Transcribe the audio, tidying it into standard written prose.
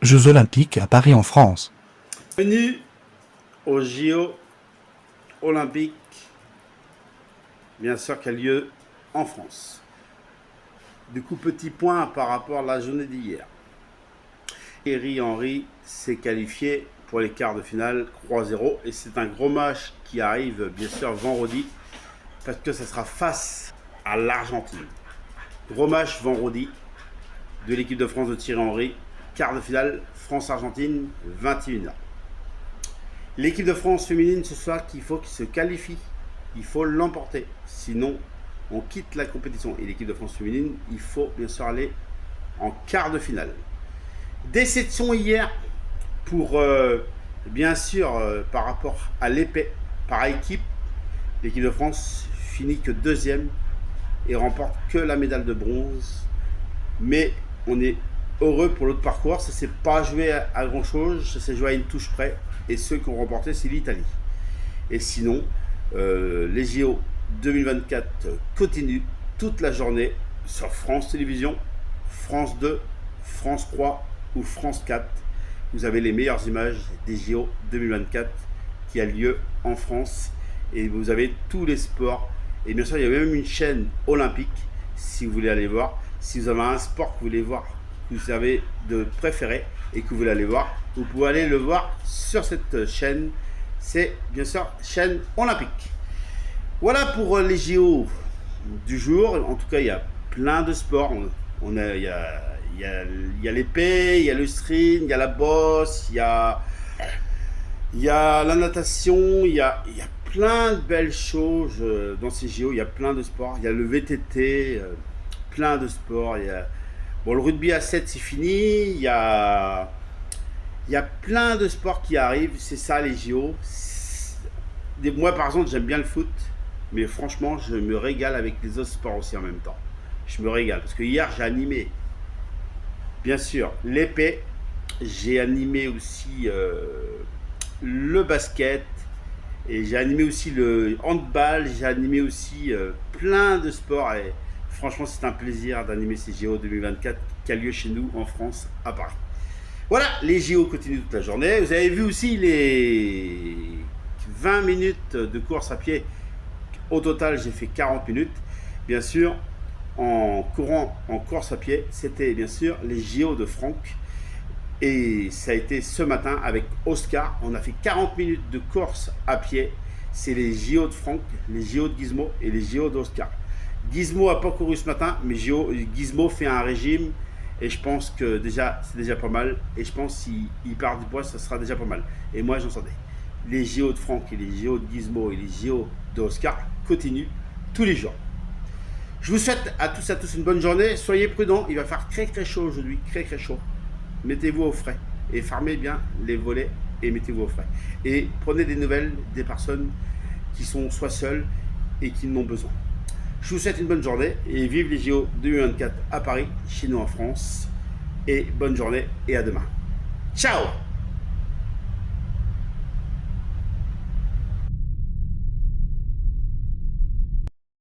Jeux olympiques à Paris en France. Bienvenue aux JO olympiques, bien sûr, qui a lieu en France. Du coup, petit point par rapport à la journée d'hier. Thierry Henry s'est qualifié pour les quarts de finale 3-0 et c'est un gros match qui arrive bien sûr vendredi parce que ça sera face à l'Argentine. Gros match vendredi de l'équipe de France de Thierry Henry, quart de finale France-Argentine, 21h. L'équipe de France féminine ce soir, qu'il faut qu'il se qualifie, il faut l'emporter, sinon on quitte la compétition. Et l'équipe de France féminine, il faut bien sûr aller en quart de finale. Déception hier pour bien sûr par rapport à l'épée par équipe. L'équipe de France finit que deuxième et remporte que la médaille de bronze. Mais on est heureux pour l'autre parcours. Ça s'est pas joué à grand chose, ça s'est joué à une touche près. Et ceux qui ont remporté, c'est l'Italie. Et sinon, les JO 2024 continuent toute la journée sur France Télévisions, France 2, France 3 ou France 4. Vous avez les meilleures images des JO 2024 qui a lieu en France. Et vous avez tous les sports. Et bien sûr, il y a même une chaîne olympique, si vous voulez aller voir. Si vous avez un sport que vous voulez voir, que vous avez de préféré et que vous voulez aller voir, vous pouvez aller le voir sur cette chaîne. C'est bien sûr chaîne olympique. Voilà pour les JO du jour. En tout cas, il y a plein de sports. Il y a l'épée, il y a le string, il y a la bosse, il y a la natation, il y a plein de belles choses dans ces JO. Il y a plein de sports. Il y a le VTT, plein de sports. Bon, le rugby à 7, c'est fini. Il y a plein de sports qui arrivent. C'est ça, les JO. Moi, par exemple, j'aime bien le foot. Mais franchement, je me régale avec les autres sports aussi en même temps. Je me régale. Parce que hier, j'ai animé, bien sûr, l'épée. J'ai animé aussi le basket. Et j'ai animé aussi le handball. J'ai animé aussi plein de sports. Et franchement, c'est un plaisir d'animer ces JO 2024 qui a lieu chez nous en France, à Paris. Voilà, les JO continuent toute la journée. Vous avez vu aussi les 20 minutes de course à pied. Au total, j'ai fait 40 minutes. Bien sûr, en courant en course à pied, c'était bien sûr les JO de Franck. Et ça a été ce matin avec Oscar. On a fait 40 minutes de course à pied. C'est les JO de Franck, les JO de Gizmo et les JO d'Oscar. Gizmo n'a pas couru ce matin, mais Gizmo fait un régime et je pense que déjà c'est déjà pas mal. Et je pense que s'il perd du poids, ça sera déjà pas mal. Et moi, j'en sentais. Les JO de Franck et les JO de Gizmo et les JO d'Oscar continuent tous les jours. Je vous souhaite à tous une bonne journée. Soyez prudents, il va faire très chaud aujourd'hui, très chaud. Mettez-vous au frais et fermez bien les volets et mettez-vous au frais. Et prenez des nouvelles des personnes qui sont soit seules et qui n'ont besoin. Je vous souhaite une bonne journée et vive les JO 2024 à Paris, chez nous en France. Et bonne journée et à demain. Ciao!